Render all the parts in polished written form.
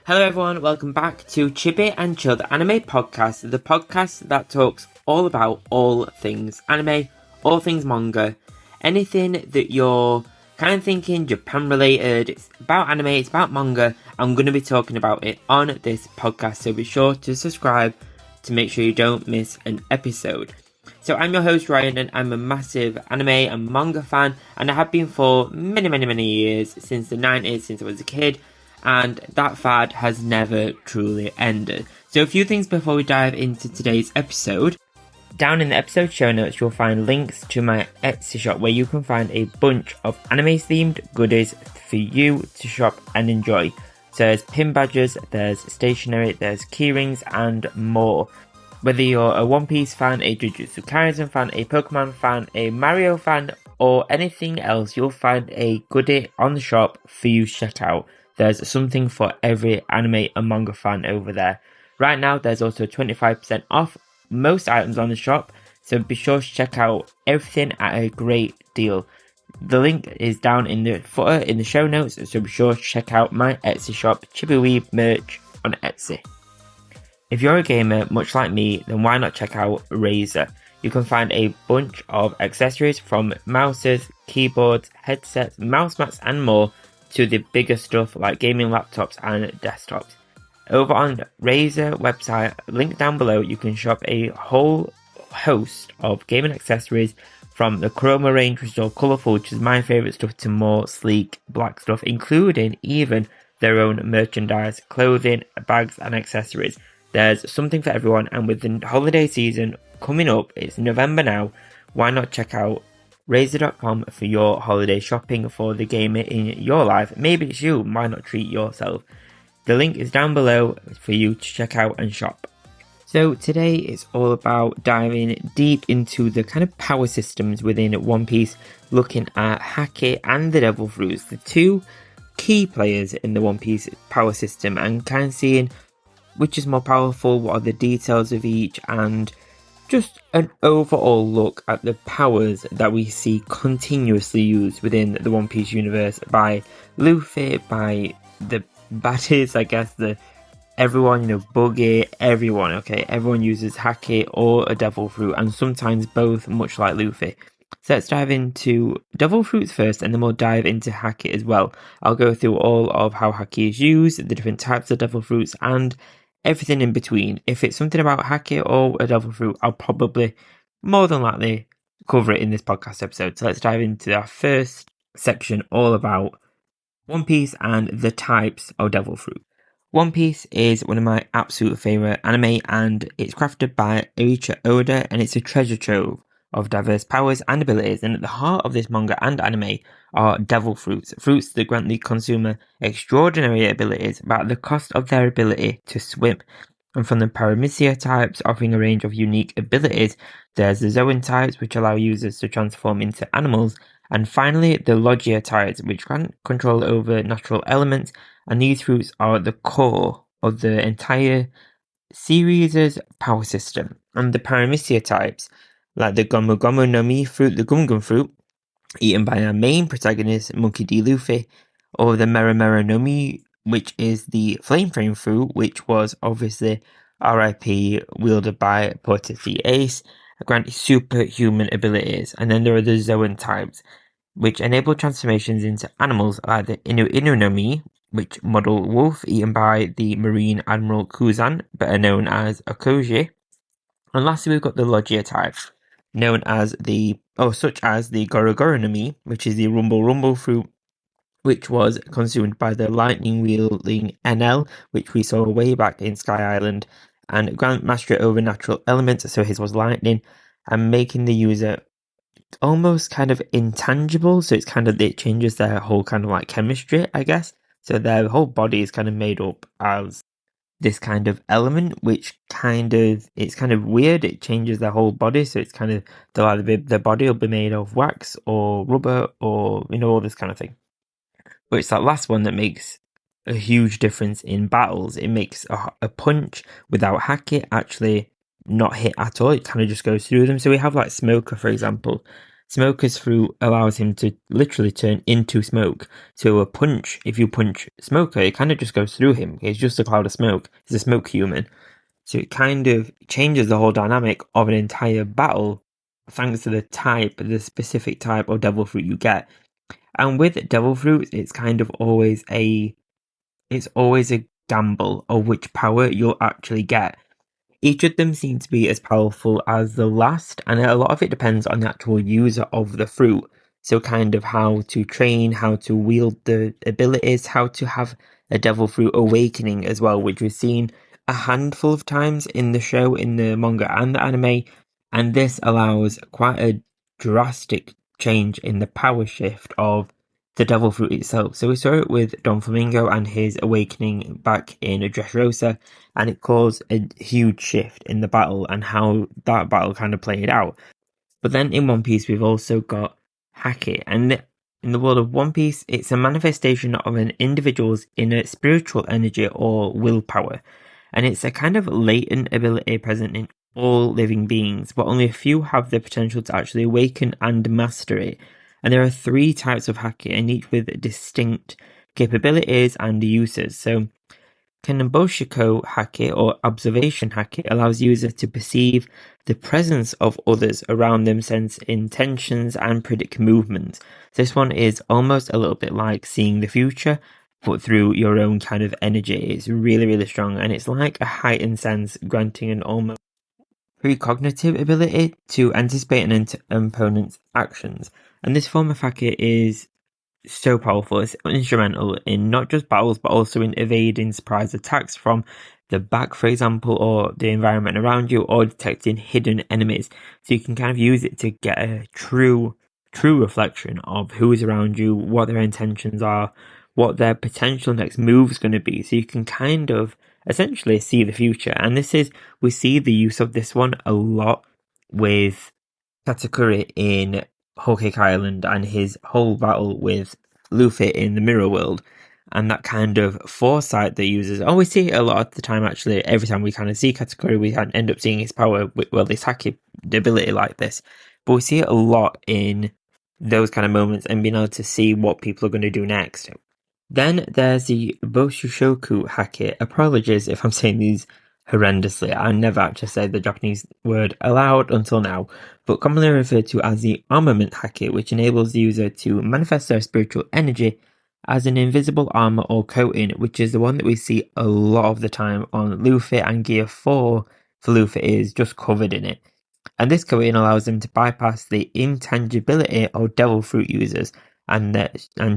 Hello everyone, welcome back to Chibi and Chill, the anime podcast, the podcast that talks all about all things anime, all things manga, anything that you're kind of thinking Japan related, it's about anime, it's about manga, I'm going to be talking about it on this podcast, so be sure to subscribe to make sure you don't miss an episode. So I'm your host Ryan and I'm a massive anime and manga fan, and I have been for many years, since the 90s, since I was a kid. And that fad has never truly ended. So a few things before we dive into today's episode. Down in the episode show notes you'll find links to my Etsy shop where you can find a bunch of anime themed goodies for you to shop and enjoy. So there's pin badges, there's stationery, there's keyrings and more. Whether you're a One Piece fan, a Jujutsu Kaisen fan, a Pokemon fan, a Mario fan or anything else, you'll find a goodie on the shop for you to check out. There's something for every anime and manga fan over there. Right now, there's also 25% off most items on the shop, so be sure to check out everything at a great deal. The link is down in the footer in the show notes, so be sure to check out my Etsy shop, Chibi merch on Etsy. If you're a gamer, much like me, then why not check out Razer? You can find a bunch of accessories from mouses, keyboards, headsets, mouse mats and more, to the bigger stuff like gaming laptops and desktops. Over on Razer website, link down below, you can shop a whole host of gaming accessories from the Chroma range, which is all colourful, which is my favourite stuff, to more sleek black stuff, including even their own merchandise, clothing, bags and accessories. There's something for everyone, and with the holiday season coming up, it's November now, why not check out Razer.com for your holiday shopping for the gamer in your life. Maybe it's you, why not treat yourself? The link is down below for you to check out and shop. So today it's all about diving deep into the kind of power systems within One Piece, looking at Haki and the Devil Fruits, the two key players in the One Piece power system, and kind of seeing which is more powerful, what are the details of each, and just an overall look at the powers that we see continuously used within the One Piece universe by Luffy, by the baddies, I guess, everyone, Buggy, everyone, okay? Everyone uses Haki or a Devil Fruit, and sometimes both, much like Luffy. So let's dive into Devil Fruits first, and then we'll dive into Haki as well. I'll go through all of how Haki is used, the different types of Devil Fruits, and everything in between. If it's something about Haki or a Devil Fruit, I'll probably, more than likely, cover it in this podcast episode. So let's dive into our first section, all about One Piece and the types of Devil Fruit. One Piece is one of my absolute favourite anime, and it's crafted by Eiichi Oda, and it's a treasure trove of diverse powers and abilities, and at the heart of this manga and anime are Devil Fruits, fruits that grant the consumer extraordinary abilities but at the cost of their ability to swim. And from the Paramecia types offering a range of unique abilities, there's the Zoan types which allow users to transform into animals, and finally the Logia types which grant control over natural elements, and these fruits are the core of the entire series' power system. And the Paramecia types, like the Gomu Gomu no Mi fruit, the Gum Gum fruit, eaten by our main protagonist, Monkey D. Luffy, or the Mera Mera no Mi, which is the Flame Frame fruit, which was obviously RIP, wielded by Porter the Ace, grant superhuman abilities. And then there are the Zoan types, which enable transformations into animals, like the Inu Inu no Mi, which model wolf, eaten by the Marine Admiral Kuzan, better known as Okoji. And lastly, we've got the Logia types, known as such as the Goro Goro no Mi, which is the Rumble Rumble fruit, which was consumed by the lightning wielding NL, which we saw way back in Sky Island, and grant mastery over natural elements, so his was lightning, and making the user almost kind of intangible, so it changes their whole kind of like chemistry, I guess. So their whole body is kind of made up as this kind of element, which it's kind of weird. It changes their whole body, so it's kind of their body will be made of wax or rubber or all this kind of thing. But it's that last one that makes a huge difference in battles. It makes a punch without Haki actually not hit at all. It kind of just goes through them. So we have like Smoker, for example. Smoker's fruit allows him to literally turn into smoke. So a punch, if you punch Smoker, it kind of just goes through him. It's just a cloud of smoke. He's a smoke human. So it kind of changes the whole dynamic of an entire battle thanks to the specific type of devil fruit you get. And with devil fruits, it's kind of always a gamble of which power you'll actually get. Each of them seem to be as powerful as the last, and a lot of it depends on the actual user of the fruit. So kind of how to train, how to wield the abilities, how to have a devil fruit awakening as well, which we've seen a handful of times in the show, in the manga and the anime, and this allows quite a drastic change in the power shift of the devil fruit itself. So we saw it with Don Flamingo and his awakening back in Dressrosa, and it caused a huge shift in the battle and how that battle kind of played out. But then in One Piece, we've also got Haki, and in the world of One Piece, it's a manifestation of an individual's inner spiritual energy or willpower, and it's a kind of latent ability present in all living beings, but only a few have the potential to actually awaken and master it. And there are 3 types of Haki, and each with distinct capabilities and uses. So Kaneboshiko Haki or Observation Haki allows users to perceive the presence of others around them, sense intentions, and predict movements. This one is almost a little bit like seeing the future, but through your own kind of energy. It's really, really strong, and it's like a heightened sense, granting an almost precognitive ability to anticipate an opponent's actions. And this form of Haki is so powerful. It's instrumental in not just battles, but also in evading surprise attacks from the back, for example, or the environment around you, or detecting hidden enemies. So you can kind of use it to get a true reflection of who is around you, what their intentions are, what their potential next move is going to be. So you can kind of essentially see the future. And we see the use of this one a lot with Katakuri in Whole Cake Island and his whole battle with Luffy in the Mirror World, and that kind of foresight that uses. Oh, we see it a lot of the time actually. Every time we kind of see Katakuri, we end up seeing his power, well, this Haki ability like this. But we see it a lot in those kind of moments and being able to see what people are going to do next. Then there's the Boshushoku Haki. Apologies if I'm saying these horrendously. I never actually said the Japanese word aloud until now, but commonly referred to as the Armament Haki, which enables the user to manifest their spiritual energy as an invisible armor or coating, which is the one that we see a lot of the time on Luffy, and Gear 4 for Luffy is just covered in it. And this coating allows them to bypass the intangibility of Devil Fruit users and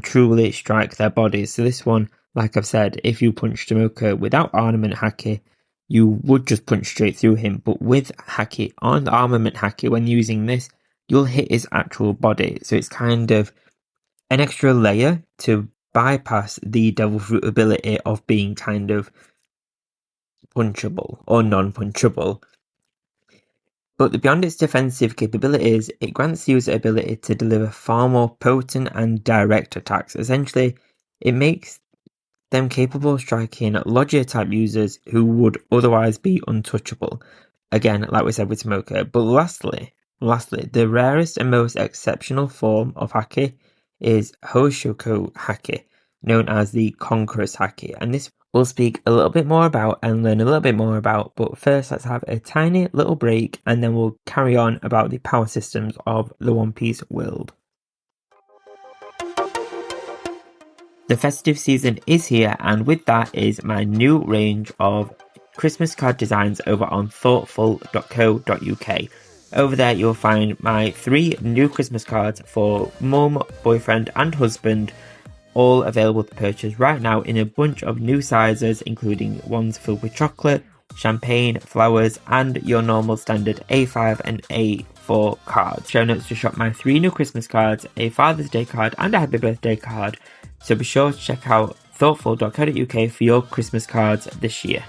truly strike their bodies. So this one, like I've said, if you punch Tomoka without Armament Haki, you would just punch straight through him. But with Haki, on Armament Haki, when using this, you'll hit his actual body. So it's kind of an extra layer to bypass the Devil Fruit ability of being kind of punchable or non-punchable. But beyond its defensive capabilities, it grants the user ability to deliver far more potent and direct attacks. Essentially, it makes them capable of striking Logia-type users who would otherwise be untouchable. Again, like we said with Smoker. But lastly, the rarest and most exceptional form of Haki is Hoshoko Haki, known as the Conqueror's Haki. And this we'll speak a little bit more about and learn a little bit more about. But first, let's have a tiny little break and then we'll carry on about the power systems of the One Piece world. The festive season is here, and with that is my new range of Christmas card designs over on Thortful.co.uk. Over there you'll find my 3 new Christmas cards for mum, boyfriend and husband, all available to purchase right now in a bunch of new sizes, including ones filled with chocolate, champagne, flowers, and your normal standard A5 and A4 cards. Show notes to shop my 3 new Christmas cards, a Father's Day card and a Happy Birthday card. So be sure to check out thoughtful.co.uk for your Christmas cards this year.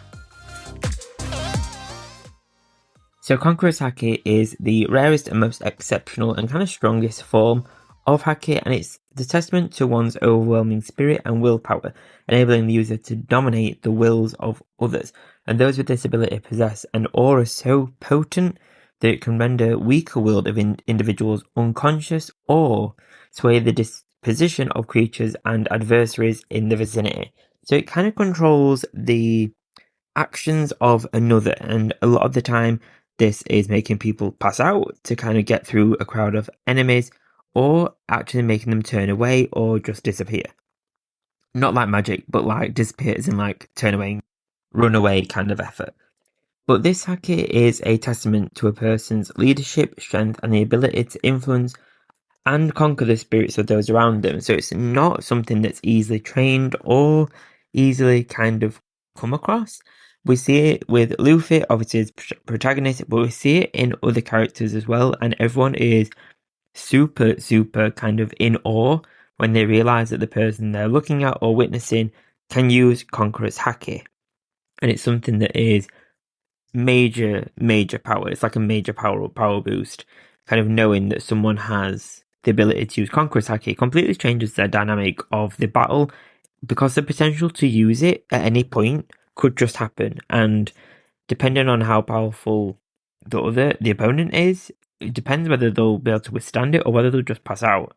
So Conqueror's Haki is the rarest and most exceptional and kind of strongest form of Haki, and it's the testament to one's overwhelming spirit and willpower, enabling the user to dominate the wills of others. And those with this ability possess an aura so potent that it can render weaker willed of individuals unconscious or sway the disposition of creatures and adversaries in the vicinity. So it kind of controls the actions of another, and a lot of the time this is making people pass out to kind of get through a crowd of enemies, or actually making them turn away or just disappear. Not like magic, but like disappear as in like turn away, run away kind of effort. But this haki is a testament to a person's leadership, strength, and the ability to influence and conquer the spirits of those around them. So it's not something that's easily trained or easily kind of come across. We see it with Luffy, obviously as protagonist, but we see it in other characters as well, and everyone is super, super kind of in awe when they realize that the person they're looking at or witnessing can use Conqueror's haki. And it's something that is major power. It's like a major power boost. Kind of knowing that someone has the ability to use Conqueror's Haki completely changes the dynamic of the battle, because the potential to use it at any point could just happen. And depending on how powerful the opponent is, it depends whether they'll be able to withstand it or whether they'll just pass out.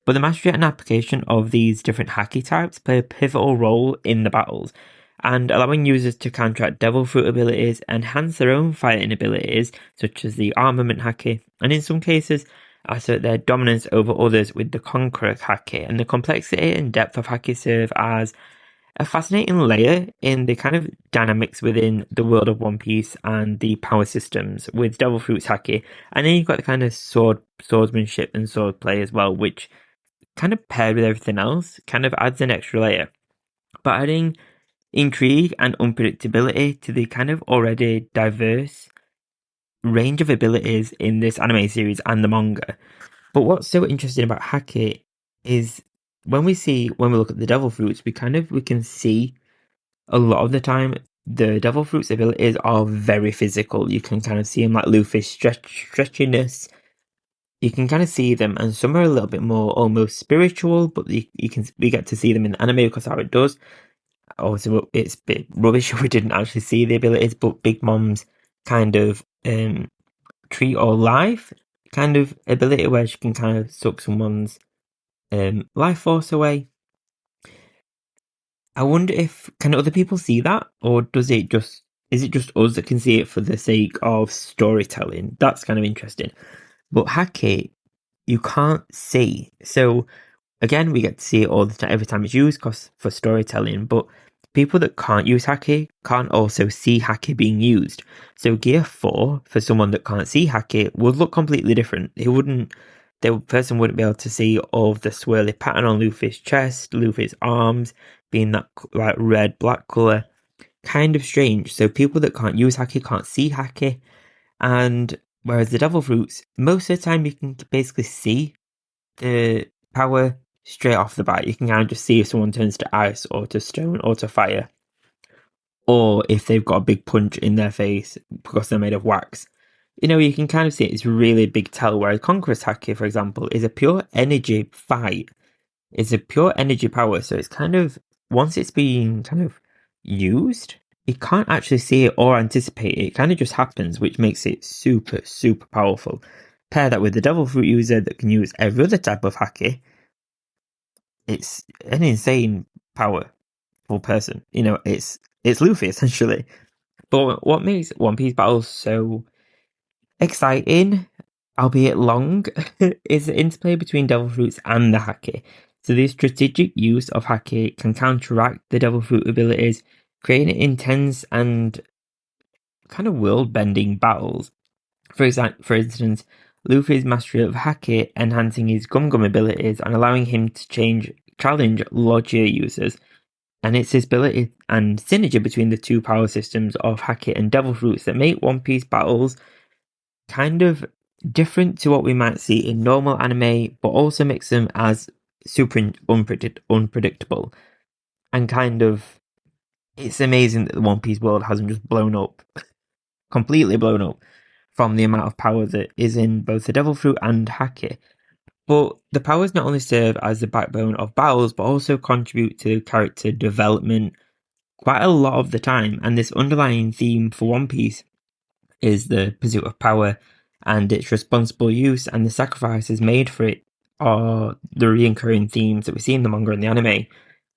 But the mastery and application of these different haki types play a pivotal role in the battles, and allowing users to counteract Devil Fruit abilities, enhance their own fighting abilities, such as the Armament haki, and in some cases, assert their dominance over others with the Conqueror haki. And the complexity and depth of haki serve as a fascinating layer in the kind of dynamics within the world of One Piece and the power systems with Devil Fruits haki. And then you've got the kind of swordsmanship and swordplay as well, which kind of paired with everything else kind of adds an extra layer. But adding intrigue and unpredictability to the kind of already diverse range of abilities in this anime series and the manga. But what's so interesting about haki is when we look at the Devil Fruits, we can see a lot of the time the Devil Fruits abilities are very physical. You can kind of see them like Luffy's stretchiness. You can kind of see them, and some are a little bit more almost spiritual, but we get to see them in anime because how it does. Also, it's a bit rubbish we didn't actually see the abilities, but Big Mom's kind of treat or life kind of ability where she can kind of suck someone's life force away. I wonder if can other people see that, or is it just us that can see it for the sake of storytelling? That's kind of interesting. But haki, you can't see. So again, we get to see it all the time, every time it's used for storytelling, but people that can't use haki can't also see haki being used. So gear 4, for someone that can't see haki, would look completely different. The person wouldn't be able to see all of the swirly pattern on Luffy's chest, Luffy's arms, being that like red-black colour. Kind of strange. So people that can't use haki can't see haki, and whereas the Devil Fruits, most of the time you can basically see the power straight off the bat. You can kind of just see if someone turns to ice or to stone or to fire, or if they've got a big punch in their face because they're made of wax. You can kind of see it's really big tell, whereas Conqueror's Haki, for example, is a pure energy fight. It's a pure energy power, so it's kind of, once it's being kind of used, you can't actually see it or anticipate it. It kind of just happens, which makes it super, super powerful. Pair that with the Devil Fruit user that can use every other type of Haki, it's an insane powerful person. It's Luffy essentially. But what makes One Piece battles so exciting, albeit long, is the interplay between Devil Fruits and the Haki. So the strategic use of Haki can counteract the Devil Fruit abilities, creating intense and kind of world-bending battles. For instance, Luffy's mastery of Haki enhancing his Gum Gum abilities and allowing him to challenge Logia users. And it's his ability and synergy between the two power systems of Haki and Devil Fruits that make One Piece battles kind of different to what we might see in normal anime, but also makes them as super unpredictable. And kind of, it's amazing that the One Piece world hasn't just blown up, completely blown up, from the amount of power that is in both the Devil Fruit and Haki. But the powers not only serve as the backbone of battles, but also contribute to character development quite a lot of the time. And this underlying theme for One Piece is the pursuit of power and its responsible use, and the sacrifices made for it are the recurring themes that we see in the manga and the anime,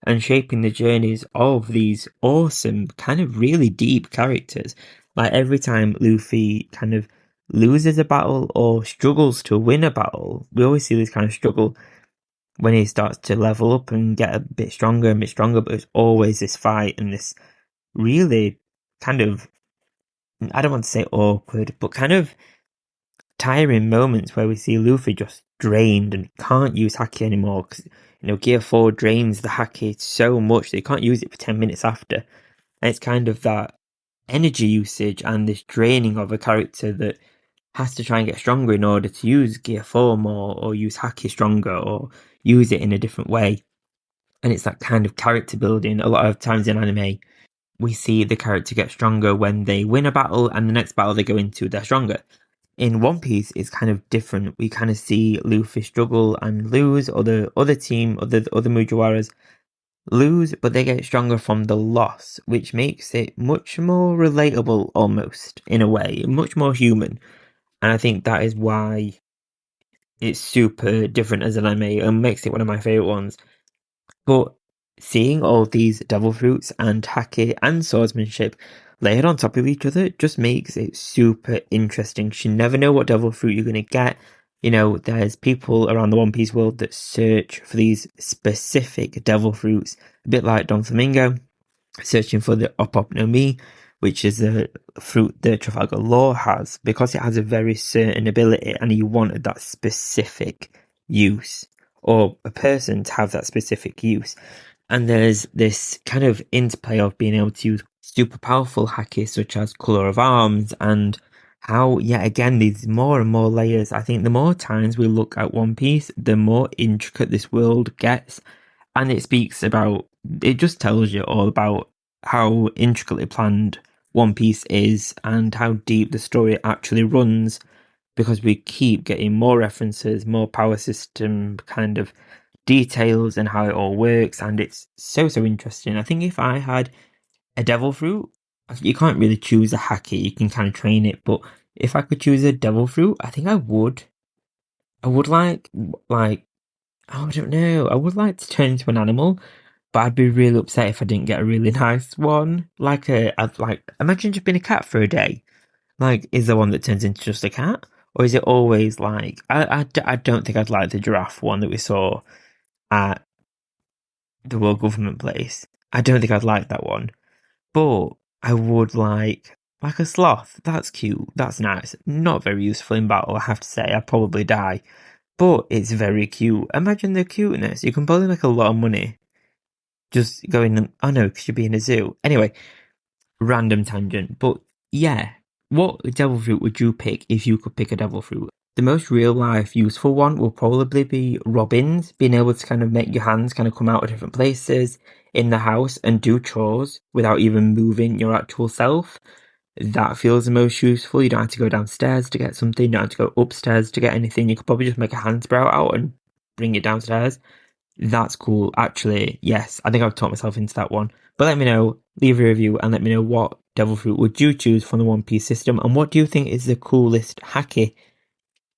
and shaping the journeys of these awesome, kind of really deep characters. Like every time Luffy kind of loses a battle or struggles to win a battle, we always see this kind of struggle when he starts to level up and get a bit stronger and bit stronger, but it's always this fight and this really kind of, I don't want to say awkward, but kind of tiring moments where we see Luffy just drained and can't use Haki anymore because, Gear 4 drains the Haki so much that you can't use it for 10 minutes after. And it's kind of that energy usage and this draining of a character that has to try and get stronger in order to use Gear 4 more or use Haki stronger or use it in a different way. And it's that kind of character building. A lot of times in anime, we see the character get stronger when they win a battle and the next battle they go into, they're stronger. In One Piece, it's kind of different. We kind of see Luffy struggle and lose, or the other team, other Mugiwaras lose, but they get stronger from the loss, which makes it much more relatable almost, in a way, much more human. And I think that is why it's super different as an anime and makes it one of my favourite ones. But seeing all these devil fruits and haki and swordsmanship layered on top of each other just makes it super interesting. You never know what devil fruit you're going to get. There's people around the One Piece world that search for these specific devil fruits, a bit like Don Flamingo, searching for the Opop no Mi, which is a fruit that Trafalgar Law has, because it has a very certain ability and he wanted that specific use, or a person to have that specific use. And there's this kind of interplay of being able to use super powerful haki such as Colour of Arms, and how, yet again, these more and more layers. I think the more times we look at One Piece, the more intricate this world gets. And it just tells you all about how intricately planned One Piece is and how deep the story actually runs, because we keep getting more references, more power system kind of details and how it all works, and it's so interesting. I think if I had a devil fruit, you can't really choose a haki, you can kind of train it, but if I could choose a devil fruit, I think I would like I don't know, I would like to turn into an animal, but I'd be really upset if I didn't get a really nice one. Imagine just being a cat for a day. Like, is there one that turns into just a cat? Or is it always like, I don't think I'd like the giraffe one that we saw at the World Government Place. I don't think I'd like that one. But I would like a sloth. That's cute. That's nice. Not very useful in battle, I have to say. I'd probably die. But it's very cute. Imagine the cuteness. You can probably make a lot of money just going, oh no, because you'd be in a zoo. Anyway, random tangent. But yeah, what devil fruit would you pick if you could pick a devil fruit? The most real life useful one will probably be robins, being able to kind of make your hands kind of come out of different places in the house and do chores without even moving your actual self. That feels the most useful. You don't have to go downstairs to get something, you don't have to go upstairs to get anything. You could probably just make a hand sprout out and bring it downstairs. That's cool. Actually, yes, I think I've talked myself into that one. But let me know, leave a review and let me know what devil fruit would you choose from the One Piece system, and what do you think is the coolest haki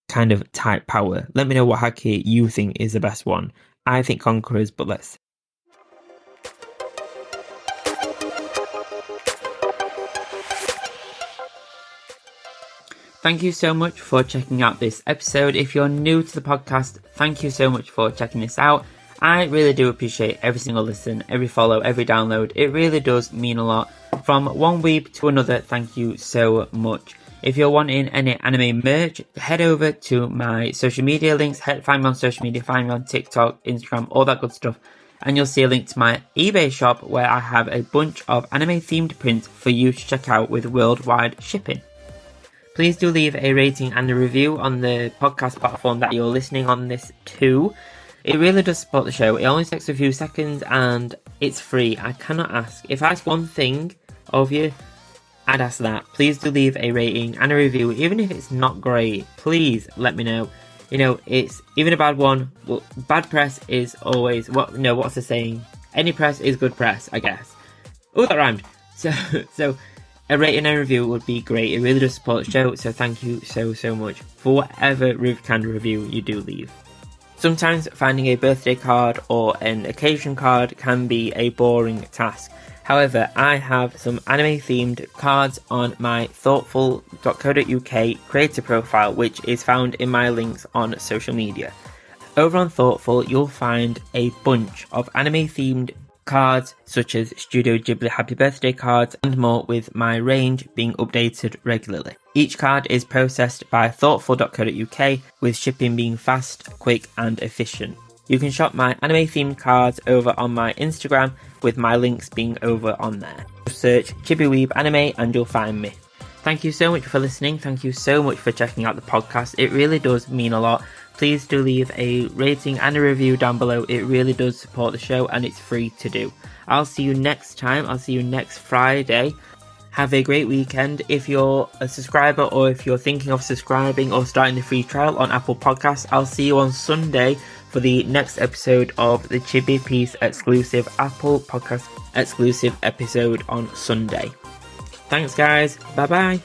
kind of type power? Let me know what haki you think is the best one. I think Conquerors, but let's. Thank you so much for checking out this episode. If you're new to the podcast, thank you so much for checking this out. I really do appreciate every single listen, every follow, every download. It really does mean a lot. From one weeb to another, thank you so much. If you're wanting any anime merch, head over to my social media links. Find me on social media, find me on TikTok, Instagram, all that good stuff. And you'll see a link to my eBay shop where I have a bunch of anime themed prints for you to check out with worldwide shipping. Please do leave a rating and a review on the podcast platform that you're listening on this to. It really does support the show. It only takes a few seconds and it's free. I cannot ask. If I ask one thing of you, I'd ask that. Please do leave a rating and a review. Even if it's not great, please let me know. It's even a bad one. Well, bad press is always... what's the saying? Any press is good press, I guess. Oh, that rhymed. So A rating and review would be great. It really does support the show, so thank you so much for whatever kind of review you do leave. Sometimes finding a birthday card or an occasion card can be a boring task. However, I have some anime themed cards on my Thortful.co.uk creator profile, which is found in my links on social media. Over on Thortful, you'll find a bunch of anime themed cards such as Studio Ghibli Happy Birthday cards and more, with my range being updated regularly. Each card is processed by Thortful.co.uk, with shipping being fast, quick and efficient. You can shop my anime themed cards over on my Instagram, with my links being over on there. Just search Chibi Anime and you'll find me. Thank you so much for listening. Thank you so much for checking out the podcast. It really does mean a lot. Please do leave a rating and a review down below. It really does support the show and it's free to do. I'll see you next time. I'll see you next Friday. Have a great weekend. If you're a subscriber or if you're thinking of subscribing or starting the free trial on Apple Podcasts, I'll see you on Sunday for the next episode of the Chibi Piece exclusive Apple Podcast exclusive episode on Sunday. Thanks guys. Bye bye.